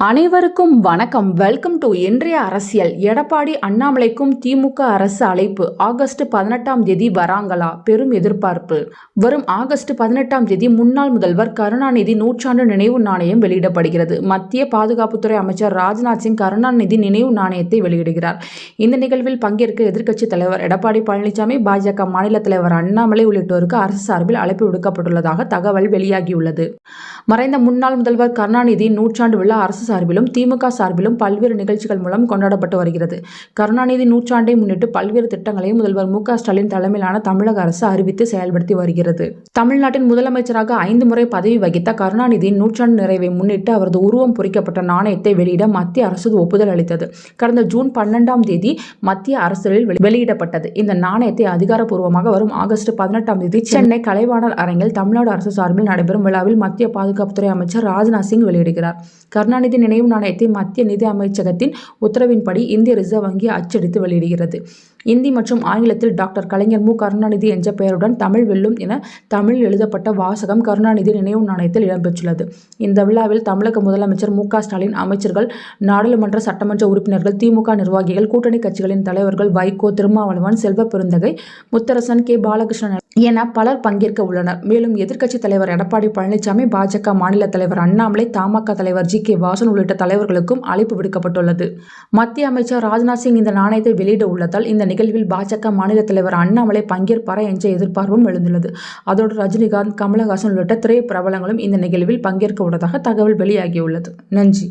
அனைவருக்கும் வணக்கம். Welcome to இன்றைய அரசியல். எடப்பாடி அண்ணாமலைக்கும் திமுக அரசு அழைப்பு. ஆகஸ்ட் 18ஆம் தேதி வராங்களா? பெரும் எதிர்பார்ப்பு. வரும் ஆகஸ்ட் 18ஆம் தேதி முன்னாள் முதல்வர் கருணாநிதி நூற்றாண்டு நினைவு நாணயம் வெளியிடப்படுகிறது. மத்திய பாதுகாப்புத்துறை அமைச்சர் ராஜ்நாத் சிங் கருணாநிதி நினைவு நாணயத்தை வெளியிடுகிறார். இந்த நிகழ்வில் பங்கேற்க எதிர்க்கட்சித் தலைவர் எடப்பாடி பழனிசாமி, பாஜக மாநில தலைவர் அண்ணாமலை உள்ளிட்டோருக்கு அரசு சார்பில் அழைப்பு விடுக்கப்பட்டுள்ளதாக தகவல் வெளியாகியுள்ளது. மறைந்த முன்னாள் முதல்வர் கருணாநிதி நூற்றாண்டு விழா அரசு சார்பிலும் திமுக சார்பிலும் பல்வேறு நிகழ்ச்சிகள் மூலம் கொண்டாடப்பட்டு வருகிறது. கருணாநிதி நூற்றாண்டை முன்னிட்டு பல்வேறு திட்டங்களை முதல்வர் மு.க. ஸ்டாலின் தலைமையிலான தமிழக அரசு அறிவித்து செயல்படுத்தி வருகிறது. தமிழ்நாட்டின் முதலமைச்சராக 5 முறை பதவி வகித்த கருணாநிதியின் நூற்றாண்டு நிறைவை முன்னிட்டு அவரது உருவம் பொறிக்கப்பட்ட நாணயத்தை வெளியிட மத்திய அரசு ஒப்புதல் அளித்தது. கடந்த ஜூன் 12ஆம் தேதி மத்திய அரசில் வெளியிடப்பட்டது. இந்த நாணயத்தை அதிகாரப்பூர்வமாக வரும் ஆகஸ்ட் 18ஆம் தேதி சென்னை கலைவாணர் அரங்கில் தமிழ்நாடு அரசு சார்பில் நடைபெறும் விழாவில் மத்திய பாதுகாப்புத்துறை அமைச்சர் ராஜ்நாத் சிங் வெளியிடுகிறார். கருணாநிதி நினைவு நாணயத்தை மத்திய நிதி அமைச்சகத்தின் உத்தரவின்படி இந்திய ரிசர்வ் வங்கி அச்சடித்து வெளியிடுகிறது. இந்தி மற்றும் ஆங்கிலத்தில் டாக்டர் கலைஞர் மு. கருணாநிதி என்ற பெயருடன் தமிழ் வெல்லும் என தமிழில் எழுதப்பட்ட வாசகம் கருணாநிதி நினைவு நாணயத்தில் இடம்பெற்றுள்ளது. இந்த விழாவில் தமிழக முதலமைச்சர் மு.க. ஸ்டாலின், அமைச்சர்கள், நாடாளுமன்ற சட்டமன்ற உறுப்பினர்கள், திமுக நிர்வாகிகள், கூட்டணி கட்சிகளின் தலைவர்கள் வைகோ, திருமாவளவன், செல்வ பெருந்தகை, முத்தரசன், கே. பாலகிருஷ்ணன் என பலர் பங்கேற்க உள்ளனர். மேலும் எதிர்க்கட்சித் தலைவர் எடப்பாடி பழனிசாமி, பாஜக மாநில தலைவர் அண்ணாமலை, தமாக தலைவர் ஜி.கே. வாசன் உள்ளிட்ட தலைவர்களுக்கும் அழைப்பு விடுக்கப்பட்டுள்ளது. மத்திய அமைச்சர் ராஜ்நாத் சிங் இந்த நாணயத்தை வெளியிட உள்ளதால் இந்த நிகழ்வில் பாஜக மாநில தலைவர் அண்ணாமலை பங்கேற்பாரா என்ற எதிர்பார்ப்பும் எழுந்துள்ளது. அதோடு ரஜினிகாந்த், கமலஹாசன் உள்ளிட்ட திரை பிரபலங்களும் இந்த நிகழ்வில் பங்கேற்க உள்ளதாக தகவல் வெளியாகியுள்ளது. நன்றி.